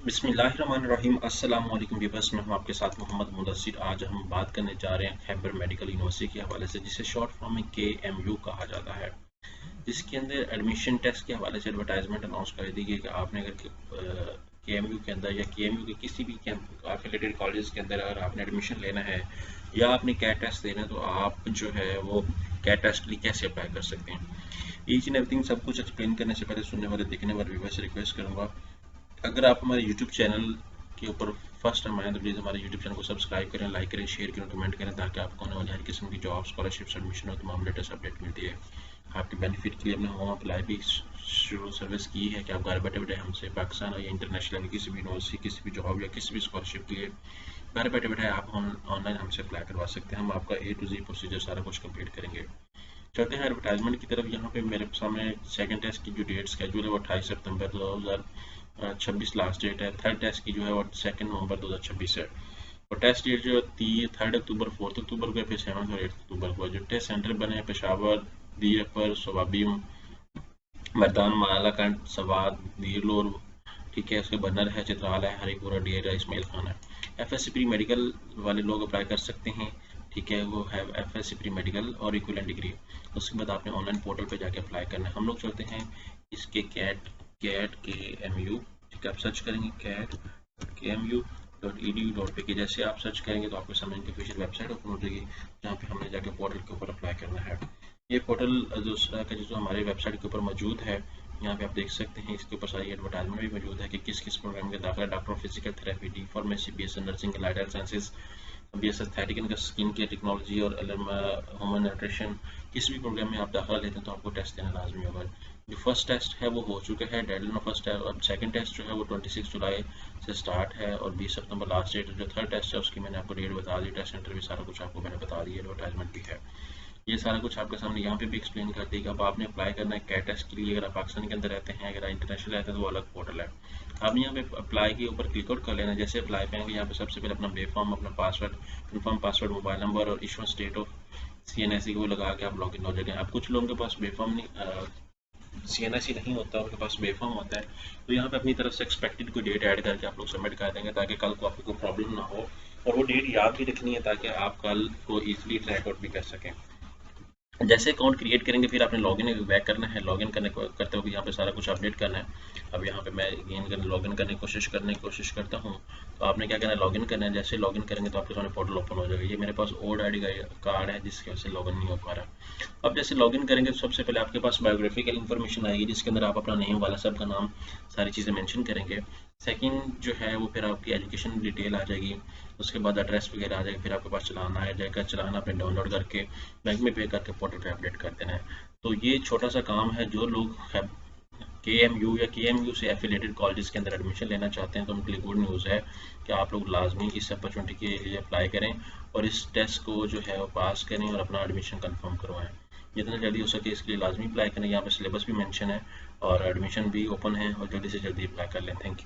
बिस्मिल्लाहिर्रहमानिर्रहीम। अस्सलाम वालेकुम व्यूअर्स, मैं हूं आपके साथ मोहम्मद मुदस्सिर। आज हम बात करने जा रहे हैं खैबर मेडिकल यूनिवर्सिटी के हवाले से, जिसे शॉर्ट फॉर्म में KMU कहा जाता है। जिसके अंदर एडमिशन टेस्ट के हवाले से एडवर्टाइजमेंट अनाउंस कर दी गई कि आपने अगर KMU के अंदर या KMU के किसी भी एफिलेटेड कॉलेज के अंदर अगर आपने एडमिशन लेना है या आपने कैट टेस्ट देना है, तो आप जो है वो कैट टेस्ट के लिए कैसे अप्लाई कर सकते हैं। ईच एंड एवरीथिंग सब कुछ एक्सप्लेन करने से पहले सुनने वाले देखने वाले व्यूअर्स से रिक्वेस्ट करूंगा, अगर आप हमारे यूट्यूब चैनल के ऊपर फर्स्ट टाइम आए तो प्लीज़ हमारे यूट्यूब चैनल को सब्सक्राइब करें, लाइक करें, शेयर करें, कमेंट करें, ताकि आपको आने वाली हर किस्म की जॉब, स्कॉलरशिप, एडमिशन और तमाम लेटेस्ट अपडेट मिलती है। आपके बेनिफिट के लिए हमने होम अप्लाई भी शुरू सर्विस की है कि आप घर बैठे बैठे हमसे पाकिस्तान या इंटरनेशनल किसी भी यूनिवर्सिटी, किसी भी जॉब या किसी भी स्कॉलरशिप के लिए घर बैठे बैठे आप ऑनलाइन हमसे अप्लाई करवा सकते हैं। हम आपका A to Z प्रोसीजर सारा कुछ कंप्लीट करेंगे। चलते हैं एडवर्टाइजमेंट की तरफ। यहाँ पे मेरे सामने सेकंड टेस्ट की जो डेट स्केड्यूल है वो 28 सितंबर 2026 लास्ट डेट है। थर्ड टेस्ट की जो है वो 2 नवंबर 2026 है। और टेस्ट डेट जो 3 अक्टूबर 4 अक्टूबर को है, फिर 7 और 8 अक्टूबर को है। जो टेस्ट सेंटर बने हैं पेशावर, दीरपर, सोबाबी, मैदान, मालाकंड, सवाद, दीरलोर, ठीक है। उसके बर्नर है, चित्राल है, हरिपुरा, डेरा, इस्माइल खान है। FSC प्री मेडिकल वाले लोग अप्लाई कर सकते हैं, ठीक है। वो है FSC प्री मेडिकल और इक्विवेलेंट डिग्री। उसके बाद आपने ऑनलाइन पोर्टल पे जाके अप्लाई करना है। हम लोग चलते हैं इसके कैट KMU, ठीक है। आप सर्च करेंगे cat.kmu.edu.pk। जैसे आप सर्च करेंगे तो आपके सामने इनकी ऑफिशियल वेबसाइट ओपन हो जाएगी, जहाँ पे हमने जाके पोर्टल के ऊपर अप्लाई करना है। ये पोर्टल दूसरा का जो हमारे वेबसाइट के ऊपर मौजूद है, यहाँ पे आप देख सकते हैं। इसके ऊपर सारी एडवर्टाइजमेंट भी मौजूद है कि किस किस प्रोग्राम के दाखिला, doctor of physical therapy, D pharmacy, BSc nursing, light health sciences, BSc aesthetic का स्किन केयर टेक्नोलॉजी और ह्यूमन न्यूट्रिशन, किस भी प्रोग्राम में आप दाखिला लेते हैं तो आपको टेस्ट देना लाजमी होगा। जो फर्स्ट टेस्ट है वो हो चुका है, डेडलाइन ऑफ फर्स्ट है। और सेकंड टेस्ट जो है वो 26 जुलाई से स्टार्ट है और 20 सितंबर लास्ट डेट। जो थर्ड टेस्ट है उसकी मैंने आपको डेट बता दी, टेस्ट सेंटर भी सारा कुछ आपको मैंने बता दिया, एडवर्टाइजमेंट भी है। ये सारा कुछ आपके सामने यहाँ पे भी एक्सप्लेन कर देगा। अब आपने अप्लाई करना है कैट टेस्ट के लिए। अगर आप पाकिस्तान के अंदर रहते हैं, अगर आप इंटरनेशनल रहते हैं तो वो अलग पोर्टल है। आप यहाँ पे अप्लाई के ऊपर क्लिक आउट कर लेना। जैसे अप्लाई करेंगे यहाँ पे सबसे पहले अपना बेफॉर्म, अपना password, confirm password, mobile number और इशू स्टेट ऑफ CNSE को लगा के आप लॉगिन हो जाएंगे। अब कुछ लोगों के पास बेफॉर्म नहीं, CNSE नहीं होता, उनके पास बेफॉर्म होता है, तो यहाँ पे अपनी तरफ से एक्सपेक्टेड कोई डेट ऐड करके आप लोग सबमिट कर देंगे, ताकि कल को आपको कोई प्रॉब्लम ना हो। और वो डेट याद भी रखनी है ताकि आप कल को ईजिली ट्रैक आउट भी कर सकें। जैसे अकाउंट क्रिएट करेंगे फिर आपने लॉगिन बैक करना है। लॉगिन करते हुए यहाँ पे सारा कुछ अपडेट करना है। अब यहाँ पे मैं अगेन लॉगिन करने की कोशिश करता हूँ। तो आपने क्या करना है, लॉगिन करना है। जैसे लॉगिन करेंगे तो आपके सामने पोर्टल ओपन हो जाएगा। ये मेरे पास ओल्ड ID कार्ड है जिसकी वजह से लॉगिन नहीं हो पा रहा। अब जैसे लॉगिन करेंगे तो सबसे पहले आपके पास बायोग्राफिकल इन्फॉर्मेशन आएगी, जिसके अंदर आप अपना नेम वाला सबका नाम, सारी चीज़ें मेंशन करेंगे। सेकंड जो है वो फिर आपकी एजुकेशन डिटेल आ जाएगी। उसके बाद एड्रेस वगैरह आ जाएगा। फिर आपके पास चलाना आ जाएगा, चलाना आपने डाउनलोड करके बैंक में पे करके पोर्टल पे अपडेट कर देना है। तो ये छोटा सा काम है। जो लोग KMU या KMU से एफिलेटेड कॉलेज के अंदर एडमिशन लेना चाहते हैं तो उनके लिए गुड न्यूज़ है कि आप लोग लाजमी इस अपॉर्चुनिटी के लिए अप्लाई करें और इस टेस्ट को जो है वो पास करें और अपना एडमिशन कंफर्म करवाएं। जितना जल्दी हो सके इसके लिए लाजमी अप्लाई करें। यहाँ पे सिलेबस भी मेंशन है और एडमिशन भी ओपन है, और जल्दी से जल्दी अप्लाई कर लें। Thank you.